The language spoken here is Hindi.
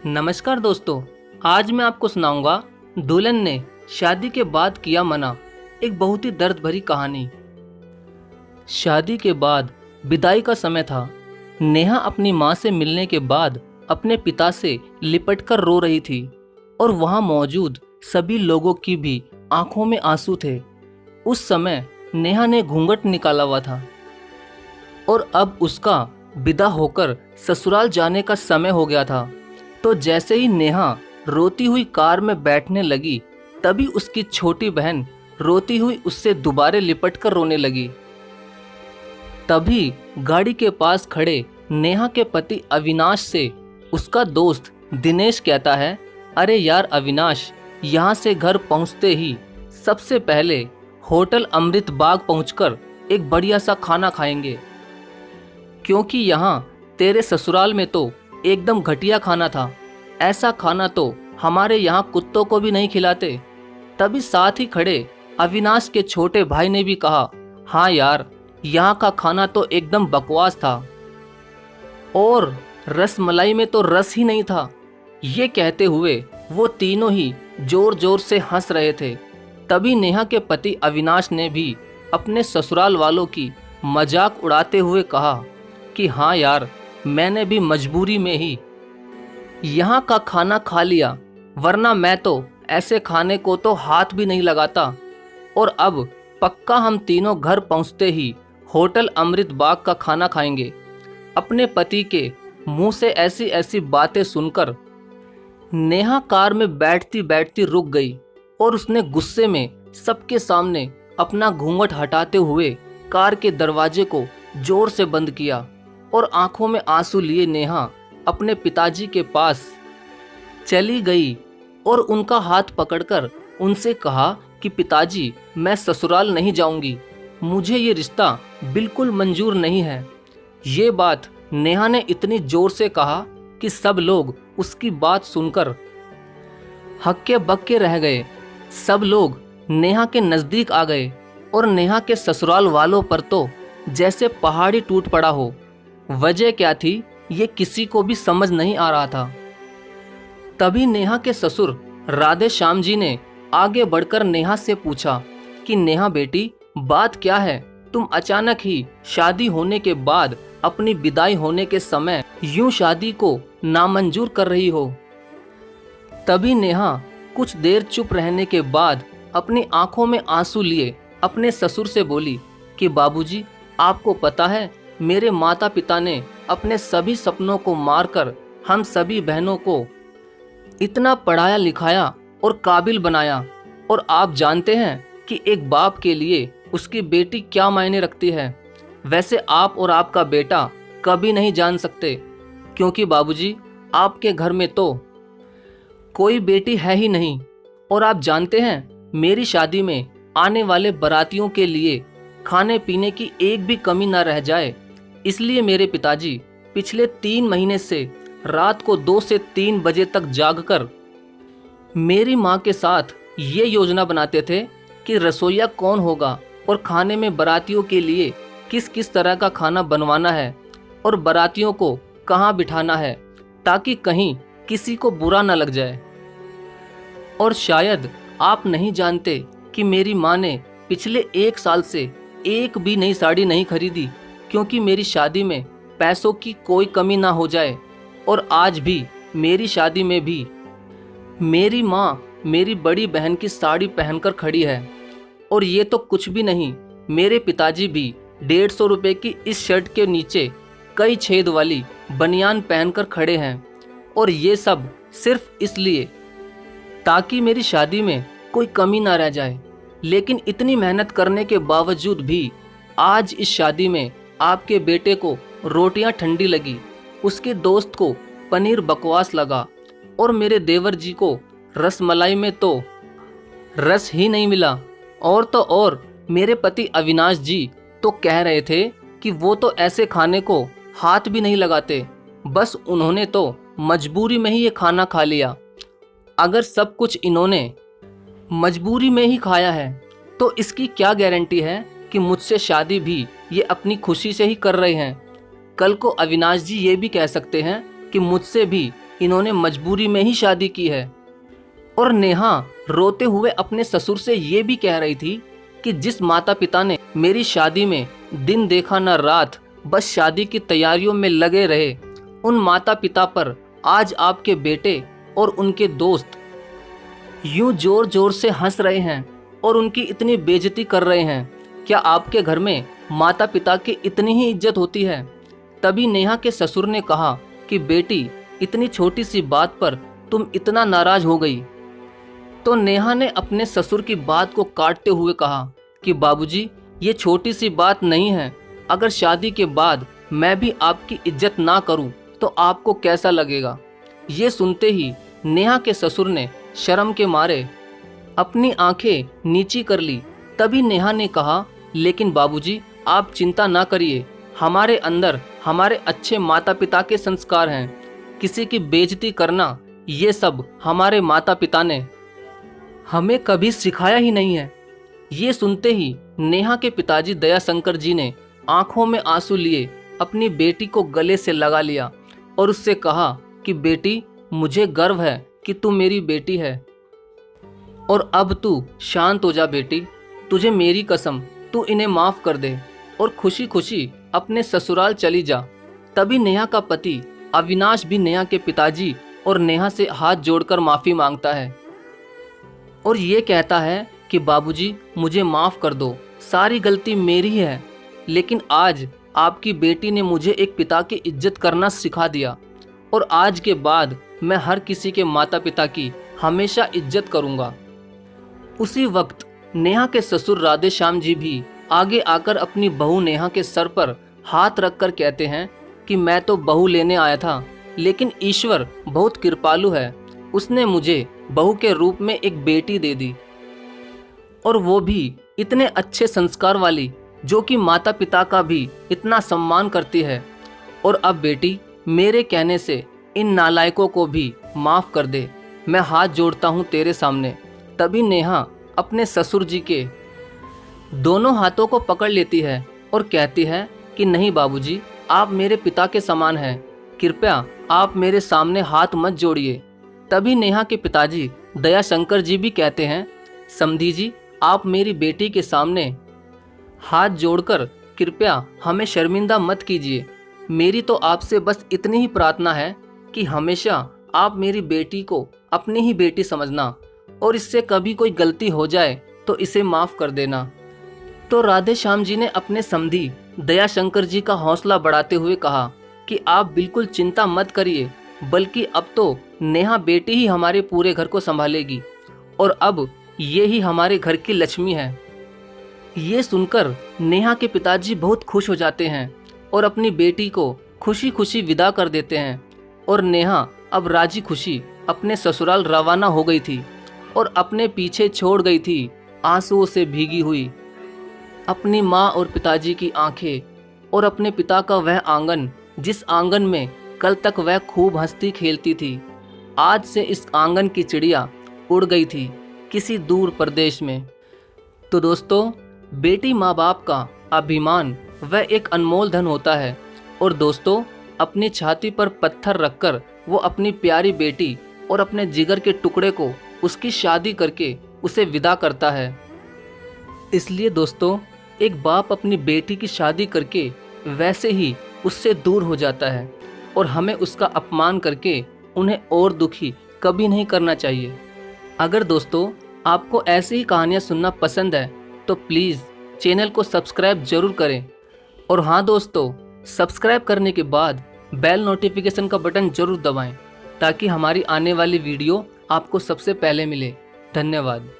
नमस्कार दोस्तों। आज मैं आपको सुनाऊंगा दुल्हन ने शादी के बाद किया मना, एक बहुत ही दर्द भरी कहानी। शादी के बाद विदाई का समय था। नेहा अपनी माँ से मिलने के बाद अपने पिता से लिपटकर रो रही थी और वहाँ मौजूद सभी लोगों की भी आंखों में आंसू थे। उस समय नेहा ने घूंघट निकाला हुआ था और अब उसका विदा होकर ससुराल जाने का समय हो गया था। तो जैसे ही नेहा रोती हुई कार में बैठने लगी, तभी उसकी छोटी बहन रोती हुई उससे दोबारा लिपटकर रोने लगी। तभी गाड़ी के पास खड़े नेहा के पति अविनाश से उसका दोस्त दिनेश कहता है, अरे यार अविनाश, यहाँ से घर पहुँचते ही सबसे पहले होटल अमृत बाग पहुँचकर एक बढ़िया सा खाना खाएंगे, क्योंकि यहाँ तेरे ससुराल में तो एकदम घटिया खाना था। ऐसा खाना तो हमारे यहाँ कुत्तों को भी नहीं खिलाते। तभी साथ ही खड़े अविनाश के छोटे भाई ने भी कहा, हाँ यार, यहाँ का खाना तो एकदम बकवास था और रसमलाई में तो रस ही नहीं था। ये कहते हुए वो तीनों ही जोर जोर से हंस रहे थे। तभी नेहा के पति अविनाश ने भी अपने ससुराल वालों की मजाक उड़ाते हुए कहा कि हाँ यार, मैंने भी मजबूरी में ही यहाँ का खाना खा लिया, वरना मैं तो ऐसे खाने को तो हाथ भी नहीं लगाता। और अब पक्का हम तीनों घर पहुँचते ही होटल अमृत बाग का खाना खाएंगे। अपने पति के मुंह से ऐसी ऐसी बातें सुनकर नेहा कार में बैठती बैठती रुक गई और उसने गुस्से में सबके सामने अपना घूंघट हटाते हुए कार के दरवाजे को जोर से बंद किया और आंखों में आंसू लिए नेहा अपने पिताजी के पास चली गई और उनका हाथ पकड़कर उनसे कहा कि पिताजी, मैं ससुराल नहीं जाऊंगी, मुझे ये रिश्ता बिल्कुल मंजूर नहीं है। ये बात नेहा ने इतनी जोर से कहा कि सब लोग उसकी बात सुनकर हक्के बक्के रह गए। सब लोग नेहा के नज़दीक आ गए और नेहा के ससुराल वालों पर तो जैसे पहाड़ी टूट पड़ा हो। वजह क्या थी, ये किसी को भी समझ नहीं आ रहा था। तभी नेहा के ससुर राधे श्याम जी ने आगे बढ़कर नेहा से पूछा कि नेहा बेटी, बात क्या है? तुम अचानक ही शादी होने के बाद अपनी विदाई होने के समय यूं शादी को नामंजूर कर रही हो। तभी नेहा कुछ देर चुप रहने के बाद अपनी आंखों में आंसू लिए अपने ससुर से बोली कि बाबूजी, आपको पता है, मेरे माता पिता ने अपने सभी सपनों को मारकर हम सभी बहनों को इतना पढ़ाया लिखाया और काबिल बनाया, और आप जानते हैं कि एक बाप के लिए उसकी बेटी क्या मायने रखती है। वैसे आप और आपका बेटा कभी नहीं जान सकते, क्योंकि बाबूजी, आपके घर में तो कोई बेटी है ही नहीं। और आप जानते हैं, मेरी शादी में आने वाले बारातियों के लिए खाने पीने की एक भी कमी ना रह जाए, इसलिए मेरे पिताजी पिछले 3 महीने से रात को 2 से 3 बजे तक जागकर मेरी माँ के साथ ये योजना बनाते थे कि रसोइया कौन होगा और खाने में बारातियों के लिए किस किस तरह का खाना बनवाना है और बारातियों को कहाँ बिठाना है, ताकि कहीं किसी को बुरा ना लग जाए। और शायद आप नहीं जानते कि मेरी माँ ने पिछले 1 साल से एक भी नई साड़ी नहीं खरीदी, क्योंकि मेरी शादी में पैसों की कोई कमी ना हो जाए। और आज भी मेरी शादी में भी मेरी माँ मेरी बड़ी बहन की साड़ी पहनकर खड़ी है। और ये तो कुछ भी नहीं, मेरे पिताजी भी 150 रुपये की इस शर्ट के नीचे कई छेद वाली बनियान पहनकर खड़े हैं। और ये सब सिर्फ इसलिए ताकि मेरी शादी में कोई कमी ना रह जाए। लेकिन इतनी मेहनत करने के बावजूद भी आज इस शादी में आपके बेटे को रोटियां ठंडी लगी, उसके दोस्त को पनीर बकवास लगा और मेरे देवर जी को रसमलाई में तो रस ही नहीं मिला। और तो और मेरे पति अविनाश जी तो कह रहे थे कि वो तो ऐसे खाने को हाथ भी नहीं लगाते, बस उन्होंने तो मजबूरी में ही ये खाना खा लिया। अगर सब कुछ इन्होंने मजबूरी में ही खाया है तो इसकी क्या गारंटी है कि मुझसे शादी भी ये अपनी खुशी से ही कर रहे हैं। कल को अविनाश जी ये भी कह सकते हैं कि मुझसे भी इन्होंने मजबूरी में ही शादी की है। और नेहा रोते हुए अपने ससुर से ये भी कह रही थी कि जिस माता पिता ने मेरी शादी में दिन देखा न रात, बस शादी की तैयारियों में लगे रहे, उन माता पिता पर आज आपके बेटे और उनके दोस्त यूं जोर जोर से हंस रहे हैं और उनकी इतनी बेइज्जती कर रहे हैं। क्या आपके घर में माता पिता की इतनी ही इज्जत होती है? तभी नेहा के ससुर ने कहा कि बेटी, इतनी छोटी सी बात पर तुम इतना नाराज हो गई। तो नेहा ने अपने ससुर की बात को काटते हुए कहा कि बाबूजी, ये छोटी सी बात नहीं है। अगर शादी के बाद मैं भी आपकी इज्जत ना करूं तो आपको कैसा लगेगा? ये सुनते ही नेहा के ससुर ने शर्म के मारे अपनी आंखें नीची कर ली। तभी नेहा ने कहा, लेकिन बाबूजी, आप चिंता ना करिए, हमारे अंदर हमारे अच्छे माता पिता के संस्कार हैं। किसी की बेइज्जती करना, ये सब हमारे माता पिता ने हमें कभी सिखाया ही नहीं है। ये सुनते ही नेहा के पिताजी दयाशंकर जी ने आंखों में आंसू लिए अपनी बेटी को गले से लगा लिया और उससे कहा कि बेटी, मुझे गर्व है कि तू मेरी बेटी है और अब तू शांत हो जा बेटी। तुझे मेरी कसम, तू इन्हें माफ कर दे और खुशी खुशी अपने ससुराल चली जा। तभी नेहा का पति अविनाश भी नेहा के पिताजी और नेहा से हाथ जोड़कर माफी मांगता है और ये कहता है कि बाबूजी, मुझे माफ कर दो, सारी गलती मेरी है, लेकिन आज आपकी बेटी ने मुझे एक पिता की इज्जत करना सिखा दिया और आज के बाद मैं हर किसी के माता पिता की हमेशा इज्जत करूंगा। उसी वक्त नेहा के ससुर राधे श्याम जी भी आगे आकर अपनी बहू नेहा के सर पर हाथ रखकर कहते हैं कि मैं तो बहू लेने आया था, लेकिन ईश्वर बहुत कृपालु है, उसने मुझे बहू के रूप में एक बेटी दे दी और वो भी इतने अच्छे संस्कार वाली, जो कि माता पिता का भी इतना सम्मान करती है। और अब बेटी, मेरे कहने से इन नालायकों को भी माफ कर दे, मैं हाथ जोड़ता हूँ तेरे सामने। तभी नेहा अपने ससुर जी के दोनों हाथों को पकड़ लेती है और कहती है कि नहीं बाबूजी, आप मेरे पिता के समान हैं, कृपया आप मेरे सामने हाथ मत जोड़िए। तभी नेहा के पिताजी दयाशंकर जी भी कहते हैं, समधी जी, आप मेरी बेटी के सामने हाथ जोड़कर कृपया हमें शर्मिंदा मत कीजिए। मेरी तो आपसे बस इतनी ही प्रार्थना है कि हमेशा आप मेरी बेटी को अपनी ही बेटी समझना और इससे कभी कोई गलती हो जाए तो इसे माफ़ कर देना। तो राधे श्याम जी ने अपने समधी दयाशंकर जी का हौसला बढ़ाते हुए कहा कि आप बिल्कुल चिंता मत करिए, बल्कि अब तो नेहा बेटी ही हमारे पूरे घर को संभालेगी और अब ये ही हमारे घर की लक्ष्मी है। ये सुनकर नेहा के पिताजी बहुत खुश हो जाते हैं और अपनी बेटी को खुशी खुशी विदा कर देते हैं और नेहा अब राजी खुशी अपने ससुराल रवाना हो गई थी और अपने पीछे छोड़ गई थी आंसुओं से भीगी हुई अपनी माँ और पिताजी की आंखें और अपने पिता का वह आंगन, जिस आंगन में कल तक वह खूब हंसती खेलती थी। आज से इस आंगन की चिड़िया उड़ गई थी किसी दूर प्रदेश में। तो दोस्तों, बेटी माँ बाप का अभिमान वह एक अनमोल धन होता है और दोस्तों, अपनी छाती पर पत्थर रखकर वो अपनी प्यारी बेटी और अपने जिगर के टुकड़े को उसकी शादी करके उसे विदा करता है। इसलिए दोस्तों, एक बाप अपनी बेटी की शादी करके वैसे ही उससे दूर हो जाता है और हमें उसका अपमान करके उन्हें और दुखी कभी नहीं करना चाहिए। अगर दोस्तों आपको ऐसी ही कहानियाँ सुनना पसंद है तो प्लीज़ चैनल को सब्सक्राइब जरूर करें और हाँ दोस्तों, सब्सक्राइब करने के बाद बेल नोटिफिकेशन का बटन जरूर दबाएं ताकि हमारी आने वाली वीडियो आपको सबसे पहले मिले। धन्यवाद।